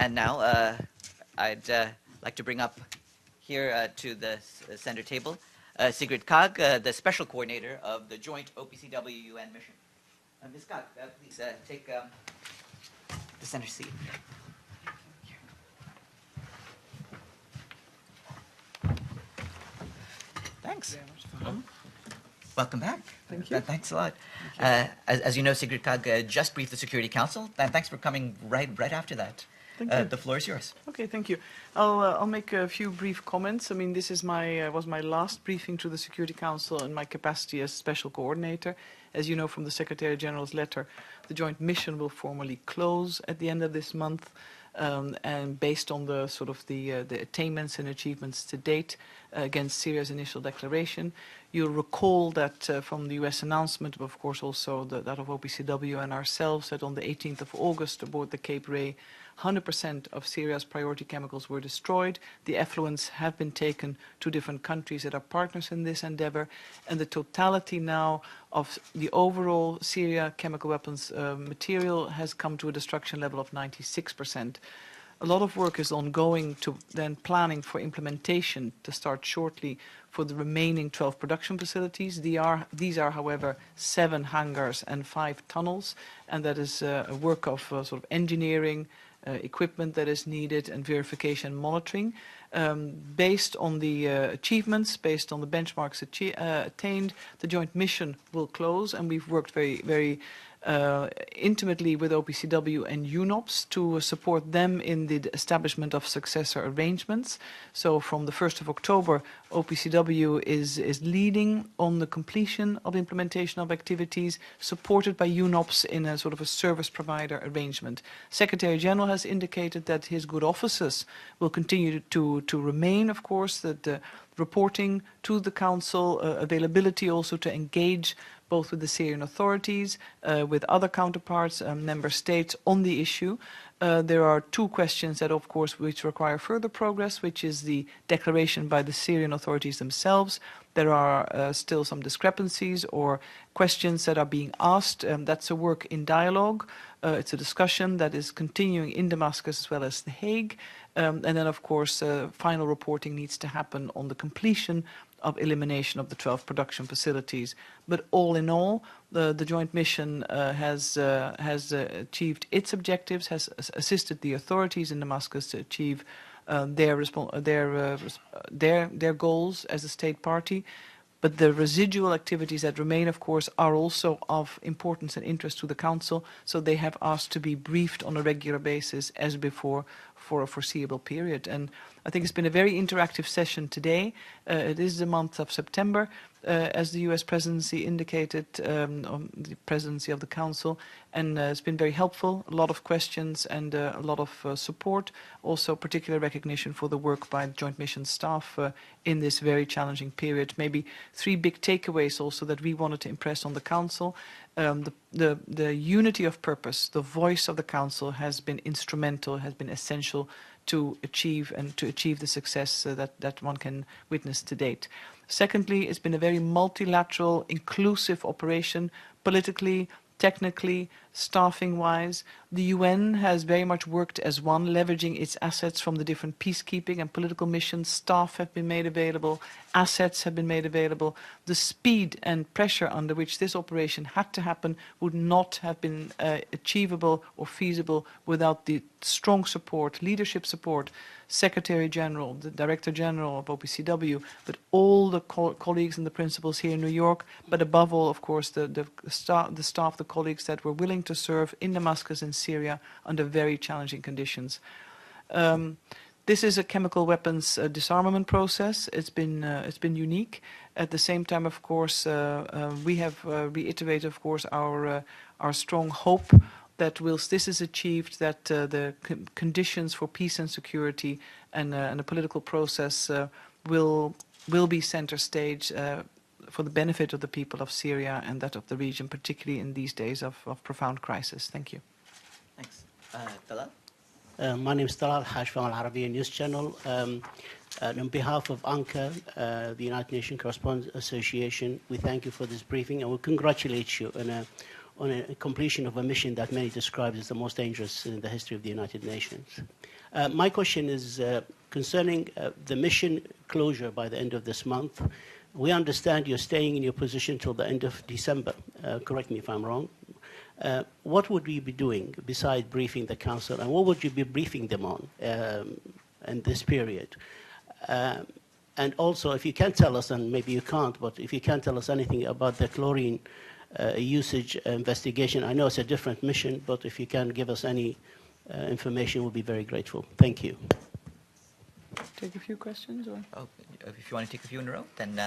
And now I'd like to bring up here to the center table Sigrid Kaag, the Special Coordinator of the Joint OPCW-UN Mission. Ms. Kaag, please take the center seat. Thanks. Welcome back. Thank you. Thanks a lot. As you know, Sigrid Kaag just briefed the Security Council, and thanks for coming right after that. Thank you. The floor is yours. Okay, thank you. I'll make a few brief comments. I mean, this is was my last briefing to the Security Council in my capacity as Special Coordinator. As you know from the Secretary General's letter, the joint mission will formally close at the end of this month. And based on the the attainments and achievements to date against Syria's initial declaration, you'll recall that from the US announcement, but of course also that of OPCW and ourselves, that on the 18th of August aboard the Cape Ray, 100% of Syria's priority chemicals were destroyed. The effluents have been taken to different countries that are partners in this endeavor, and the totality now of the overall Syria chemical weapons material has come to a destruction level of 96%. A lot of work is ongoing to then planning for implementation to start shortly for the remaining 12 production facilities. These are, however, 7 hangars and 5 tunnels, and that is a work of engineering, equipment that is needed, and verification and monitoring. Based on the achievements, based on the benchmarks attained, the joint mission will close, and we've worked very intimately with OPCW and UNOPS to support them in the establishment of successor arrangements. So from the 1st of October, OPCW is leading on the completion of implementation of activities supported by UNOPS in a a service provider arrangement. Secretary General has indicated that his good offices will continue to remain, of course, that reporting to the Council, availability also to engage both with the Syrian authorities, with other counterparts, member states on the issue. There are 2 questions that, of course, which require further progress, which is the declaration by the Syrian authorities themselves. There are still some discrepancies or questions that are being asked. That's a work in dialogue. It's a discussion that is continuing in Damascus as well as The Hague. And then, of course, final reporting needs to happen on the completion of elimination of the 12 production facilities. But all in all, the joint mission has achieved its objectives, has assisted the authorities in Damascus to achieve their goals as a state party. But the residual activities that remain, of course, are also of importance and interest to the Council, so they have asked to be briefed on a regular basis as before for a foreseeable period. And I think it's been a very interactive session today. It is the month of September, as the US presidency indicated, on the presidency of the Council, and it's been very helpful, a lot of questions and a lot of support, also particular recognition for the work by the Joint Mission staff in this very challenging period. Maybe 3 big takeaways also that we wanted to impress on the Council. The unity of purpose, the voice of the Council has been instrumental, has been essential to achieve the success that one can witness to date. Secondly, it's been a very multilateral, inclusive operation, politically, technically, staffing-wise. The UN has very much worked as one, leveraging its assets from the different peacekeeping and political missions. Staff have been made available, assets have been made available. The speed and pressure under which this operation had to happen would not have been achievable or feasible without the strong support, leadership support, Secretary General, the Director General of OPCW, but all the colleagues and the principals here in New York, but above all, of course, the staff, the colleagues that were willing to serve in Damascus and Syria under very challenging conditions. This is a chemical weapons disarmament process. It's been unique. At the same time, of course, we have reiterated, of course, our strong hope that whilst this is achieved, that the conditions for peace and security and a political process will be center stage for the benefit of the people of Syria and that of the region, particularly in these days of profound crisis. Thank you. Thanks. Talal? My name is Talal Haj from Al Arabiya News Channel. On behalf of UNCA, the United Nations Correspondents Association, we thank you for this briefing and we congratulate you on a completion of a mission that many describe as the most dangerous in the history of the United Nations. My question is concerning the mission closure by the end of this month. We understand you're staying in your position till the end of December. Correct me if I'm wrong. What would we be doing besides briefing the Council, and what would you be briefing them on in this period? And also, if you can tell us, and maybe you can't, but if you can tell us anything about the chlorine usage investigation. I know it's a different mission, but if you can give us any information, we'll be very grateful. Thank you. Take a few questions, or? Oh, if you want to take a few in a row, then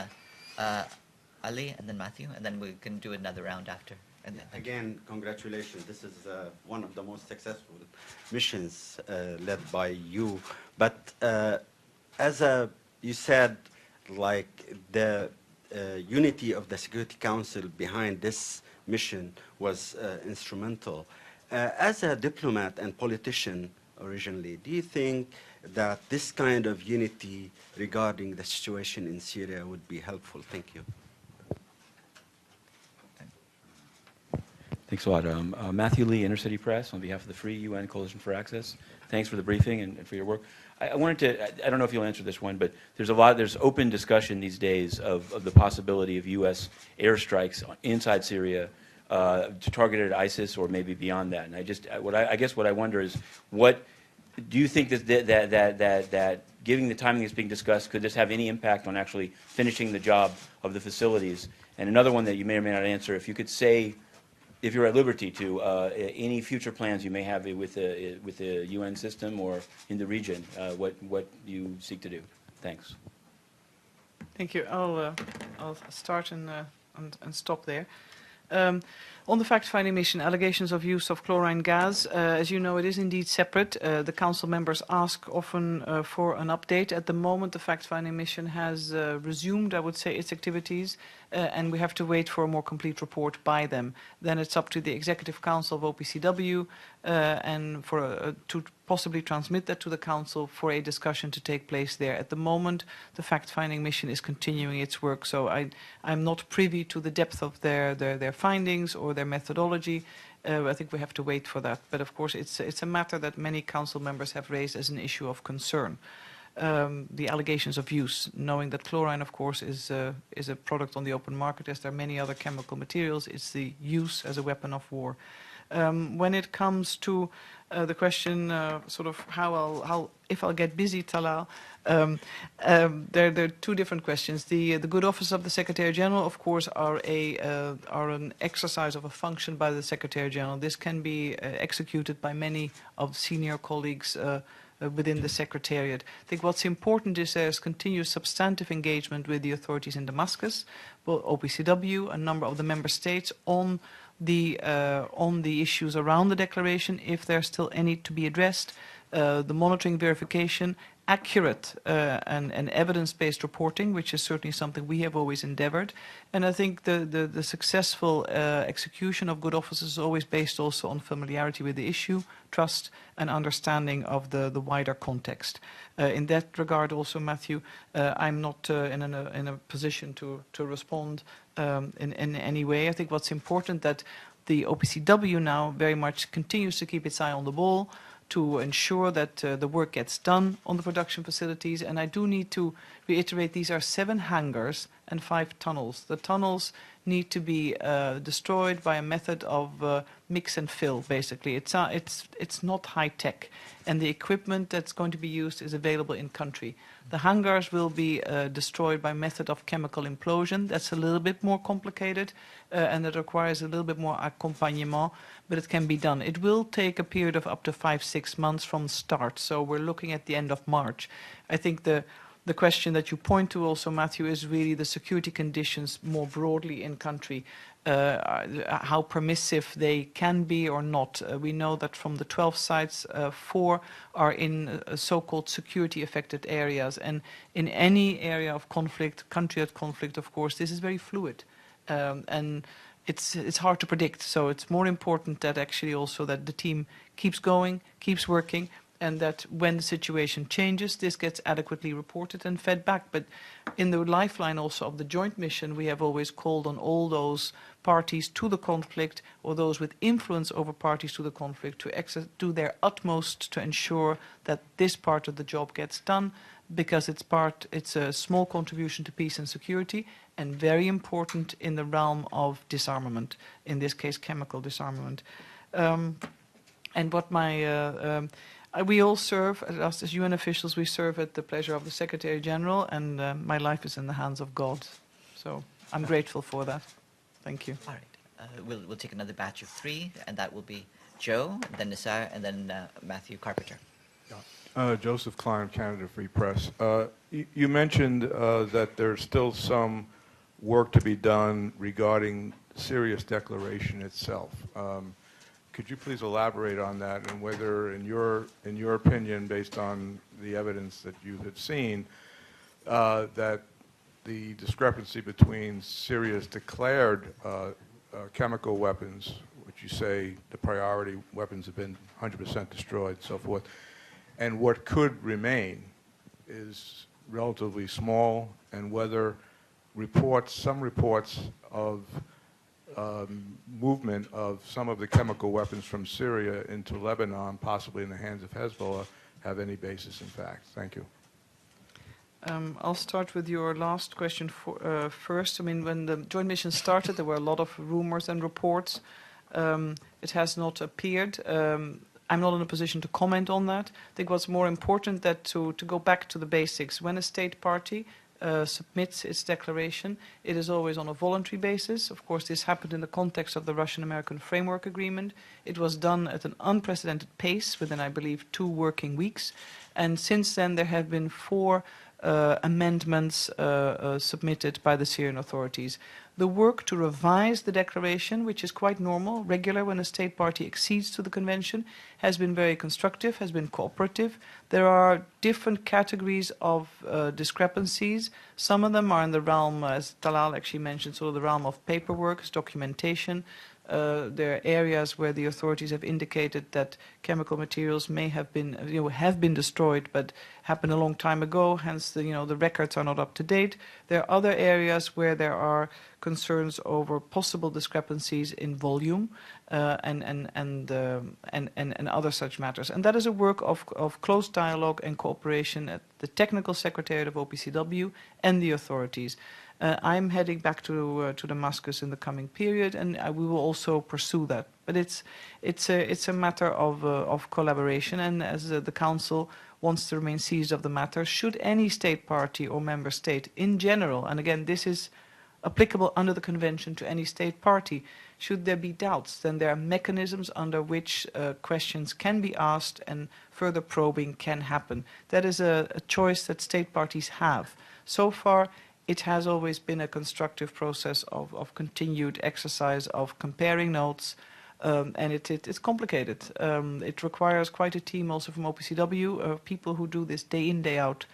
Ali, and then Matthew, and then we can do another round after. And then, again, congratulations. This is one of the most successful missions led by you. But you said, like, the unity of the Security Council behind this mission was instrumental. As a diplomat and politician originally, do you think that this kind of unity regarding the situation in Syria would be helpful? Thank you. Thanks a lot. Matthew Lee, Inner City Press, on behalf of the Free UN Coalition for Access. Thanks for the briefing and for your work. I wanted to, I don't know if you'll answer this one, but there's open discussion these days of the possibility of U.S. airstrikes inside Syria targeted at ISIS or maybe beyond that. And I guess what I wonder is, what do you think that given the timing that's being discussed, could this have any impact on actually finishing the job of the facilities? And another one that you may or may not answer, if you could say, if you're at liberty to, any future plans you may have with the UN system or in the region, what you seek to do. Thanks. Thank you. I'll start and stop there. On the fact-finding mission, allegations of use of chlorine gas, as you know, it is indeed separate. The Council members ask often for an update. At the moment, the fact-finding mission has resumed, I would say, its activities, and we have to wait for a more complete report by them. Then it's up to the Executive Council of OPCW and to possibly transmit that to the Council for a discussion to take place there. At the moment, the fact-finding mission is continuing its work, so I'm not privy to the depth of their findings or their methodology. I think we have to wait for that. But of course, it's a matter that many Council members have raised as an issue of concern. The allegations of use, knowing that chlorine, of course, is a product on the open market, as there are many other chemical materials. It's the use as a weapon of war. When it comes to the question, sort of if I'll get busy, Talal, there are two different questions. The good office of the Secretary General, of course, are an exercise of a function by the Secretary General. This can be executed by many of senior colleagues within the Secretariat. I think what's important is there's continuous substantive engagement with the authorities in Damascus, both OPCW, a number of the member states, on the issues around the declaration, if there's still any to be addressed, the monitoring, verification, accurate and evidence-based reporting, which is certainly something we have always endeavored. And I think the successful execution of good offices is always based also on familiarity with the issue, trust, and understanding of the wider context. In that regard also, Matthew, I'm not in a position to respond in any way. I think what's important that the OPCW now very much continues to keep its eye on the ball, to ensure that the work gets done on the production facilities. And I do need to reiterate, these are 7 hangars and 5 tunnels. The tunnels need to be destroyed by a method of mix and fill, basically. It's not high-tech, and the equipment that's going to be used is available in country. The hangars will be destroyed by method of chemical implosion. That's a little bit more complicated, and that requires a little bit more accompagnement, but it can be done. It will take a period of up to 5-6 months from start, so we're looking at the end of March. I think the question that you point to also, Matthew, is really the security conditions more broadly in country, how permissive they can be or not. We know that from the 12 sites, 4 are in so-called security-affected areas. And in any area of conflict, country of conflict, of course, this is very fluid. And it's hard to predict. So it's more important that actually also that the team keeps going, keeps working, and that when the situation changes, this gets adequately reported and fed back. But in the lifeline also of the joint mission, we have always called on all those parties to the conflict, or those with influence over parties to the conflict, to do their utmost to ensure that this part of the job gets done, because it's a small contribution to peace and security, and very important in the realm of disarmament, in this case chemical disarmament. And what we all serve, as UN officials, we serve at the pleasure of the Secretary General, and my life is in the hands of God. So I'm grateful for that. Thank you. All right. We'll take another batch of 3, and that will be Joe, then Nisar, and then Matthew Carpenter. Joseph Klein, Canada Free Press. You mentioned that there's still some work to be done regarding Syria's declaration itself. Could you please elaborate on that, and whether, in your opinion, based on the evidence that you have seen, that the discrepancy between Syria's declared chemical weapons, which you say the priority weapons have been 100% destroyed, and so forth, and what could remain is relatively small, and whether some reports of movement of some of the chemical weapons from Syria into Lebanon, possibly in the hands of Hezbollah, have any basis in fact? Thank you. I'll start with your last question first. I mean, when the joint mission started, there were a lot of rumors and reports. It has not appeared. I'm not in a position to comment on that. I think what's more important that to go back to the basics. When a state party submits its declaration, it is always on a voluntary basis. Of course, this happened in the context of the Russian-American Framework Agreement. It was done at an unprecedented pace within, I believe, 2 working weeks. And since then, there have been 4 amendments submitted by the Syrian authorities. The work to revise the declaration, which is quite normal, regular when a state party accedes to the convention, has been very constructive, has been cooperative. There are different categories of discrepancies. Some of them are in the realm, as Talal actually mentioned, sort of the realm of paperwork, documentation. There are areas where the authorities have indicated that chemical materials may have been destroyed, but happened a long time ago. Hence, the records are not up to date. There are other areas where there are concerns over possible discrepancies in volume and other such matters. And that is a work of close dialogue and cooperation at the Technical Secretariat of OPCW and the authorities. I'm heading back to Damascus in the coming period, and we will also pursue that. But it's a matter of collaboration, and as the Council wants to remain seized of the matter, should any state party or member state in general, and again this is applicable under the Convention to any state party, should there be doubts, then there are mechanisms under which questions can be asked and further probing can happen. That is a choice that state parties have. So far, it has always been a constructive process of continued exercise of comparing notes, and it's complicated. It requires quite a team also from OPCW, people who do this day in, day out,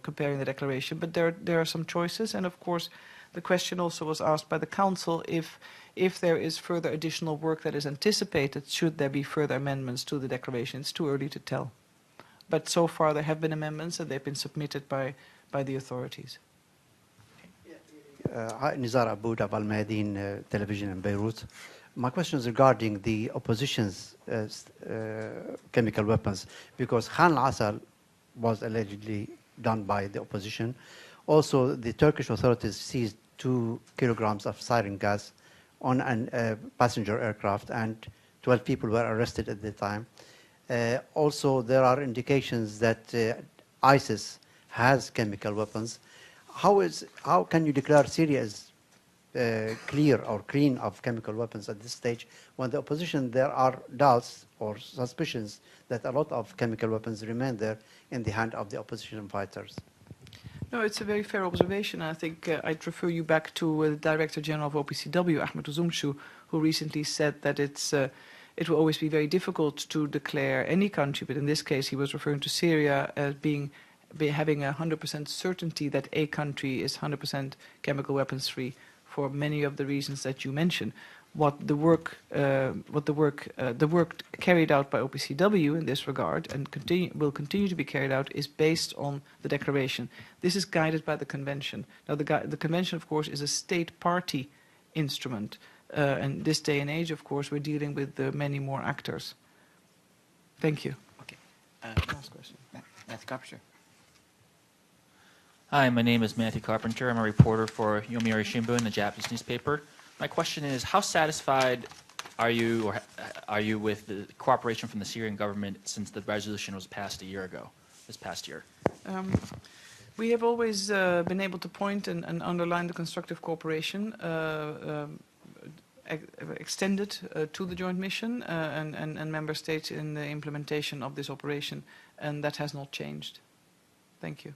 comparing the declaration. But there are some choices, and of course the question also was asked by the Council if there is further additional work that is anticipated, should there be further amendments to the declaration. It's too early to tell. But so far there have been amendments and they've been submitted by the authorities. Nizar Aboud of Al Mayadeen Television in Beirut. My question is regarding the opposition's chemical weapons, because Khan al-Asal was allegedly done by the opposition. Also, the Turkish authorities seized 2 kilograms of sarin gas on a passenger aircraft, and 12 people were arrested at the time. Also, there are indications that ISIS has chemical weapons. How can you declare Syria as clear or clean of chemical weapons at this stage, when the opposition, there are doubts or suspicions that a lot of chemical weapons remain there in the hand of the opposition fighters? No, it's a very fair observation. I think I'd refer you back to the Director General of OPCW, Ahmed Uzumshu, who recently said that it will always be very difficult to declare any country, but in this case he was referring to Syria as having 100% certainty that a country is 100% chemical weapons free, for many of the reasons that you mentioned. the work carried out by OPCW in this regard and will continue to be carried out is based on the declaration. This is guided by the convention. Now, the convention, of course, is a state party instrument, and this day and age, of course, we're dealing with many more actors. Thank you. Okay. Last question. Matthew Carpenter. Hi, my name is Matthew Carpenter. I'm a reporter for Yomiuri Shimbun, the Japanese newspaper. My question is, how satisfied are you with the cooperation from the Syrian government since the resolution was passed a year ago, this past year? We have always been able to point and underline the constructive cooperation extended to the joint mission and member states in the implementation of this operation, and that has not changed. Thank you.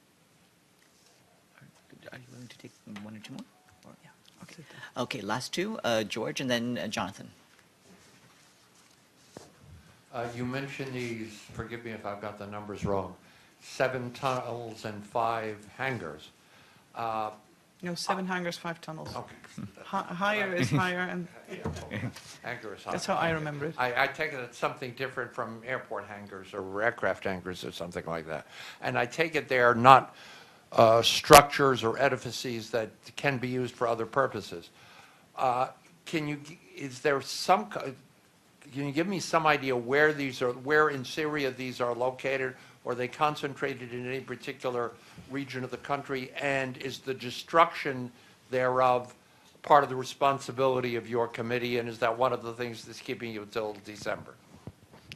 Are you willing to take one or two more? Or, yeah. Okay. Okay, last two, George and then Jonathan. You mentioned these, forgive me if I've got the numbers wrong, 7 tunnels and 5 hangars. No, 7 hangars, 5 tunnels. Okay. Higher is higher, and Hangar is high. that's how I remember it. I take it it's something different from airport hangars or aircraft hangars or something like that. And I take it they're not structures or edifices that can be used for other purposes. Can you give me some idea where these are, where in Syria these are located? Or are they concentrated in any particular region of the country? And is the destruction thereof part of the responsibility of your committee? And is that one of the things that's keeping you until December?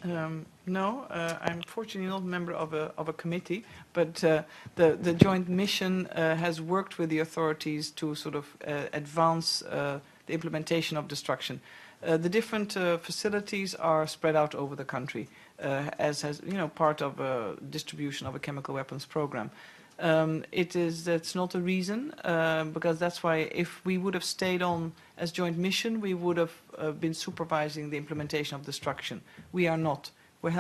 No, I'm fortunately not a member of a committee, but the joint mission has worked with the authorities to sort of advance the implementation of destruction. The different facilities are spread out over the country, as has, part of a distribution of a chemical weapons program. That's not a reason, because that's why if we would have stayed on as joint mission, we would have been supervising the implementation of destruction. We are not. We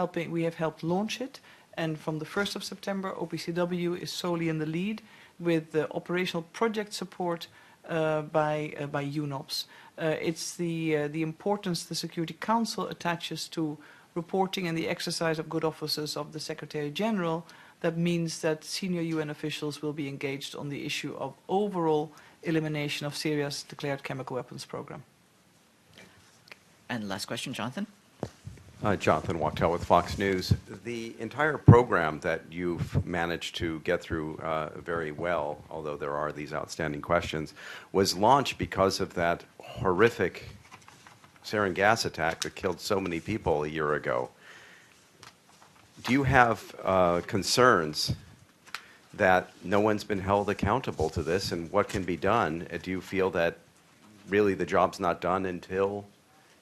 have helped launch it, and from the 1st of September, OPCW is solely in the lead with the operational project support by UNOPS. It's the importance the Security Council attaches to reporting and the exercise of good offices of the Secretary General that means that senior UN officials will be engaged on the issue of overall elimination of Syria's declared chemical weapons program. And last question, Jonathan. Jonathan Wachtel with Fox News. The entire program that you've managed to get through very well, although there are these outstanding questions, was launched because of that horrific sarin gas attack that killed so many people a year ago. Do you have concerns that no one's been held accountable to this, and what can be done? Do you feel that really the job's not done until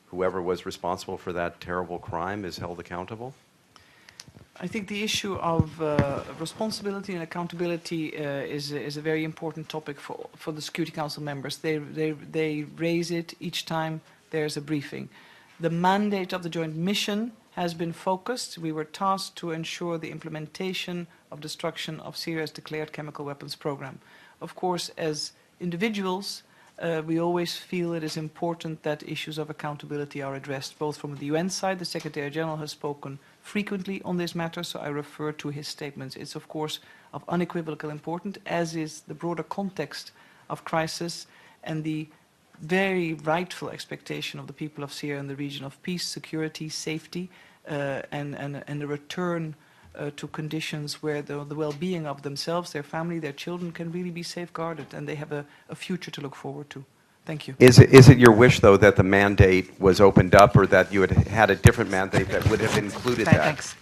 whoever was responsible for that terrible crime is held accountable? I think the issue of responsibility and accountability is a very important topic for the Security Council members. They raise it each time there's a briefing. The mandate of the joint mission has been focused. We were tasked to ensure the implementation of destruction of Syria's declared chemical weapons program. Of course, as individuals, we always feel it is important that issues of accountability are addressed, both from the UN side. The Secretary General has spoken frequently on this matter, so I refer to his statements. It's, of course, of unequivocal importance, as is the broader context of crisis and the very rightful expectation of the people of Syria in the region of peace, security, safety, and a return to conditions where the well-being of themselves, their family, their children can really be safeguarded, and they have a future to look forward to. Thank you. Is it your wish, though, that the mandate was opened up, or that you had a different mandate that would have included that? Thanks.